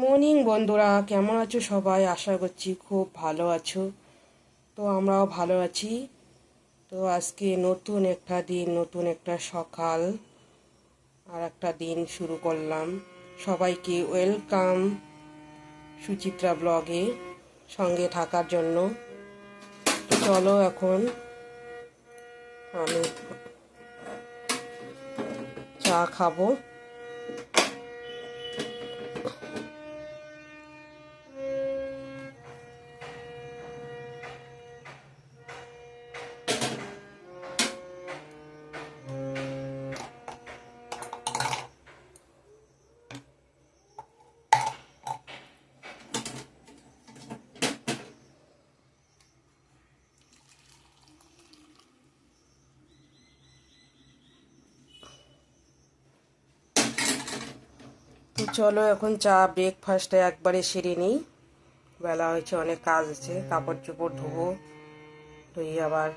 Morning বন্ধুরা, কেমন আছো সবাই? আশা করছি খুব ভালো আছো। তো আমরাও ভালো আছি। তো আজকে নতুন একটা দিন, নতুন একটা সকাল, আর একটা দিন শুরু করলাম। সবাইকে ওয়েলকাম সুচিত্রা ব্লগে সঙ্গে থাকার জন্য। তো চলো এখন আমি চা খাবো। তো চলো এখন চা ব্রেকফাস্টে একবারে সেরে নিই। বেলা হয়েছে, অনেক কাজ আছে, কাপড় চোপড় ধোবো, ধুই আবার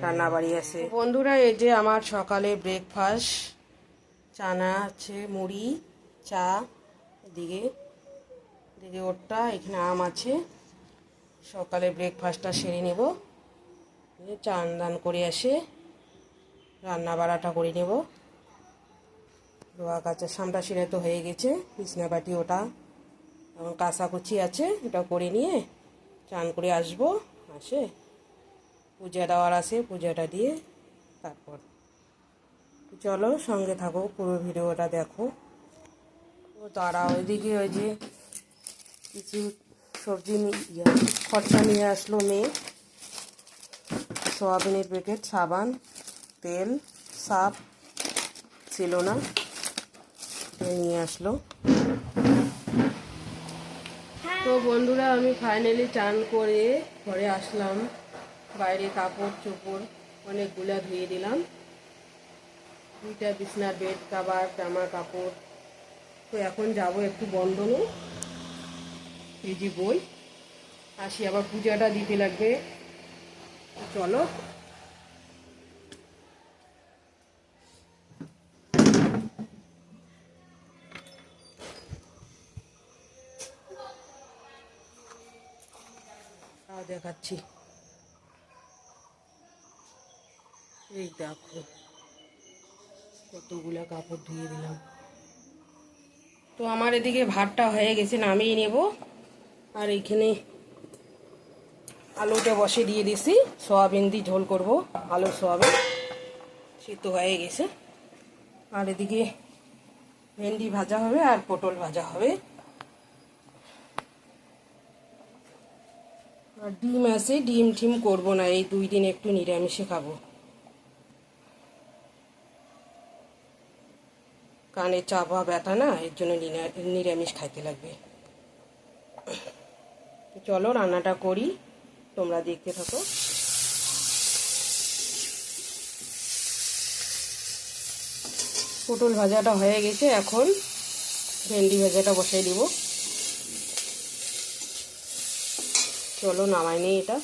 রান্না বাড়ি আছে। বন্ধুরা, এই যে আমার সকালে ব্রেকফাস্ট, চানা আছে, মুড়ি, চা, এদিকে এদিকে ওটা, এখানে আম আছে। সকালে ব্রেকফাস্টটা সেরে নেব, চান দান করে এসে রান্না বাড়াটা করে নেব। ধোয়া কাচা সামটা সিরে তো হয়ে গেছে, বিছনা বাটি ওটা এবং কাঁচাকুচি আছে, ওটা করে নিয়ে চান করে আসবো। আসে পূজা দেওয়ার আছে, পূজাটা দিয়ে তারপর চলো সঙ্গে থাকো, পুরো ভিডিওটা দেখো। ও তারা ওইদিকে ওই যে কিছু সবজি খরচা নিয়ে আসলো মেয়ে, সোয়াবিনের প্যাকেট, সাবান, তেল, সাপ ছিল না, নিয়ে আসলো। তো বন্ধুরা, আমি ফাইনালি চান করে ঘরে আসলাম। বাইরে কাপড় চোপড় অনেকগুলা ধুয়ে দিলাম, দুইটা বিছনার বেড কাভার, জামা কাপড়। তো এখন যাব একটু বন্ধনে, এই যে বই আসি, আবার পূজাটা দিতে লাগবে। চলো দেখাচ্ছি। এই দেখো কতগুলা কাপড় ধুয়ে দিলাম। তো আমার এদিকে ভাতটা হয়ে গেছে, নামিয়ে নেব। আর এইখানে আলুটা বসে দিয়ে দিছি, সয়াবিন দিয়ে ঝোল করব, আলু সয়াবিন সিদ্ধ হয়ে গেছে। আর এদিকে ভেন্ডি ভাজা হবে আর পটল ভাজা হবে। আর ডিম আছে, ডিম ঠিম করবো না, এই 2 দিন একটু নিরামিষে খাবো। কানে চাপা ব্যথা না, এর জন্য নিরামিষ খাইতে লাগবে। চলো রান্নাটা করি, তোমরা দেখতে থাকো। পটল ভাজাটা হয়ে গেছে, এখন ভেন্ডি ভাজাটা বসাই দিব। চলো নামাই নিই এটা।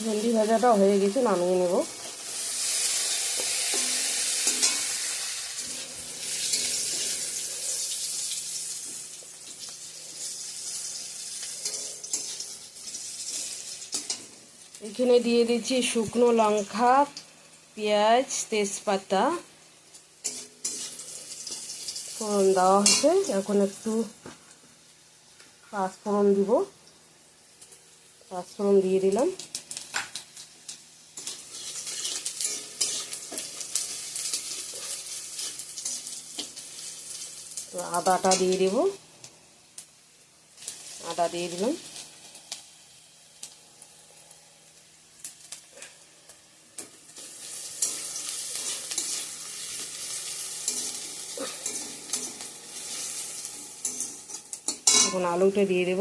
ভেন্ডি ভাজাটা হয়ে গেছে, নামিয়ে নেব। এখানে দিয়ে দিচ্ছি শুকনো লঙ্কা, পেঁয়াজ, তেজপাতা, ফোড়ন দেওয়া হচ্ছে। এখন একটু পাঁচফোড়ন দিব, পাঁচফোড়ন দিয়ে দিলাম। তো আদাটা দিয়ে দেব, আদা দিয়ে দিলাম। এখন আলুটা দিয়ে দেব।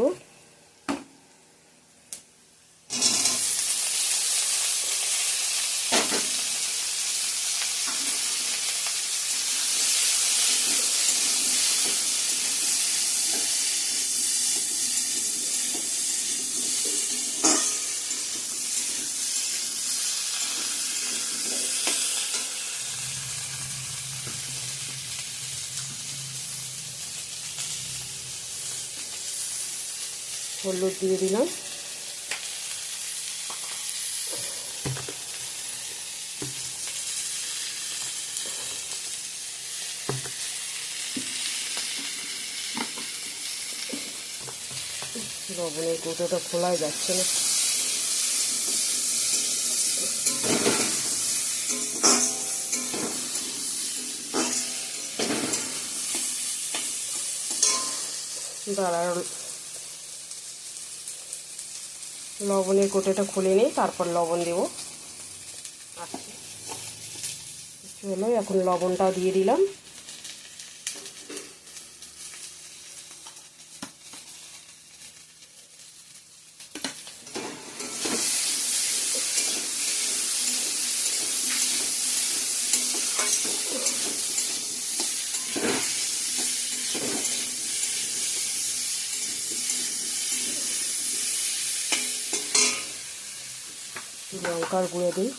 হলুদ দিয়ে দিলাম, লবণের কৌটোটা খোলাই যাচ্ছে না। দাঁড়ার লবণের কৌটোটা খুলে নিই, তারপর লবণ দেবো। আচ্ছা, চলো এখন লবণটাও দিয়ে দিলাম। লঙ্কার গুঁড়ো দিই,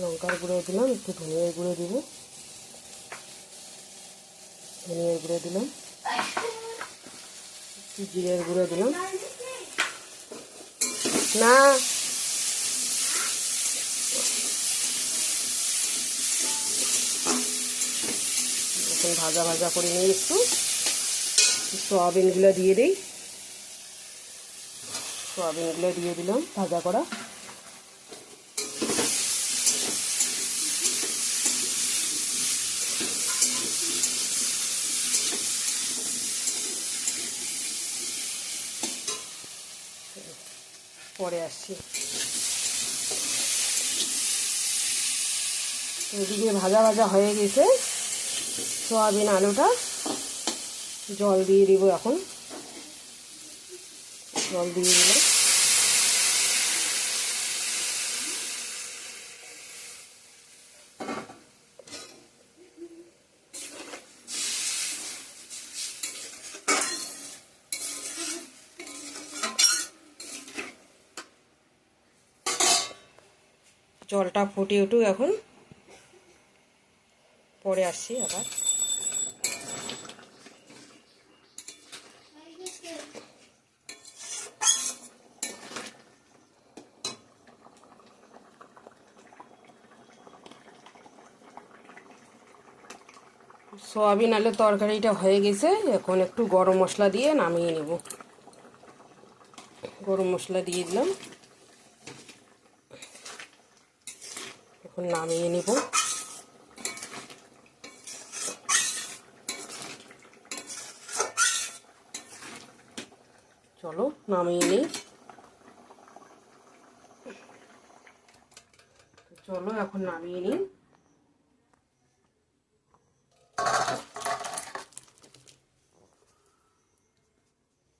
লঙ্কার গুঁড়ো দিলাম, একটু ধনিয়ার গুঁড়ো দিব, ধনিয়ার গুঁড়ো দিলাম, একটু জিরের গুঁড়ো দিলাম। না এখন ভাজা ভাজা করে নিয়ে একটু সয়াবিনগুলো দিয়ে দিই, সয়াবিনগুলো দিয়ে দিলাম ভাজা করা। পরে আসছি। এদিকে ভাজা ভাজা হয়ে গেছে সয়াবিন আলুটা, জল দিয়ে দিব। এখন জল দিয়ে দিলাম, জলটা ফুটে উঠুক এখন, পরে আসছি আবার। সয়াবিন আলুর তরকারিটা হয়ে গেছে, এখন একটু গরম মশলা দিয়ে নামিয়ে নেব। গরম মশলা দিয়ে দিলাম, এখন নামিয়ে নেব। চলো নামিয়ে নিই। চলো এখন নামিয়ে নিই।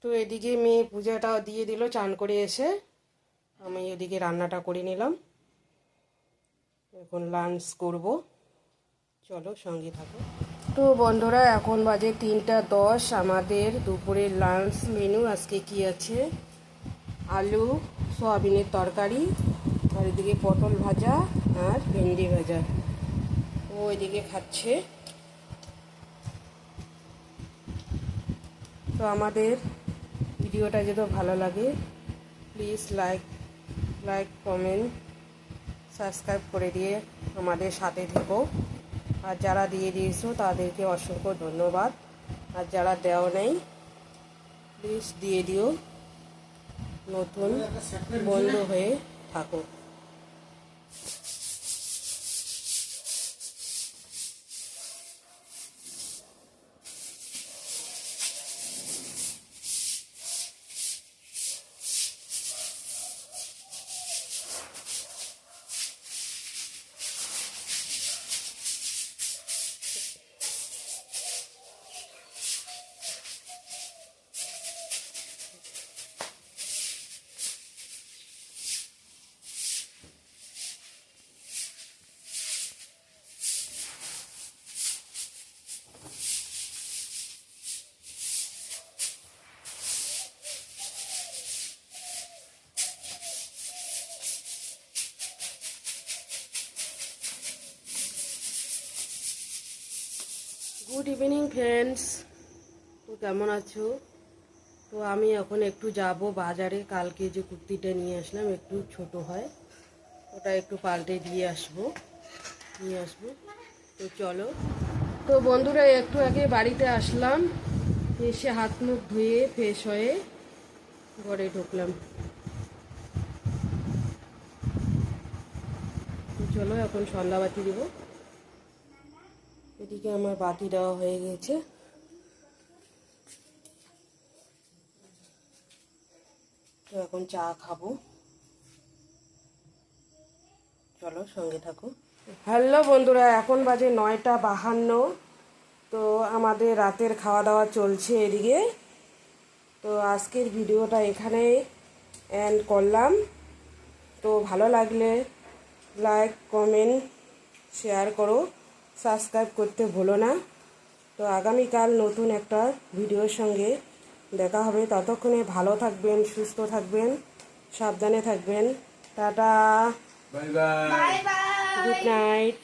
তো এদিকে মেয়ে পূজাটা দিয়ে দিল চান করে এসে, আমি এদিকে রান্নাটা করে নিলাম। এখন লাঞ্চ করব, চলো সঙ্গে থাকো। তো বন্ধুরা এখন বাজে 3টা 10, আমাদের দুপুরের লাঞ্চ মেনু আজকে কি আছে, আলু সয়াবিনের তরকারি, আর এদিকে পটল ভাজা আর ভেন্ডি ভাজা। ও এদিকে খাচ্ছে। তো আমাদের ভিডিওটা যদি ভালো লাগে প্লিজ লাইক কমেন্ট সাবস্ক্রাইব করে দিয়ে আমাদের সাথে থেকো। আর যারা দিয়ে দিয়েছো তাদেরকে অসংখ্য ধন্যবাদ, আর যারা দেওয়া নেই প্লিজ দিয়ে দিও, নতুন বন্ধু হয়ে থাকো। গুড ইভিনিং ফ্রেন্ডস, তো কেমন আছো? তো আমি এখন একটু যাব বাজারে। কালকে যে কুর্তিটা নিয়ে আসলাম একটু ছোট হয়, ওটা একটু পাল্টে নিয়ে আসবো। তো চলো। তো বন্ধুরা, একটু আগে বাড়িতে আসলাম, এসে হাত মুখ ধুয়ে ফ্রেশ হয়ে ঘরে ঢুকলাম। তো চলো এখন সন্ধ্যাবাতি দেবো। এদিকে আমার বাতি দেওয়া হয়ে গেছে। তো এখন চা খাবো, চলো সঙ্গে থাকো। হ্যালো বন্ধুরা, এখন বাজে 9টা 52। তো আমাদের রাতের খাওয়া দাওয়া চলছে এদিকে। তো আজকের ভিডিওটা এখানে এন্ড করলাম। তো ভালো লাগলে লাইক, কমেন্ট, শেয়ার করো, সাবস্ক্রাইব করতে ভুলো না। তো আগামীকাল নতুন একটা ভিডিওর সঙ্গে দেখা হবে। ততক্ষণে ভালো থাকবেন, সুস্থ থাকবেন, সাবধানে থাকবেন। Tata, bye bye. Good night.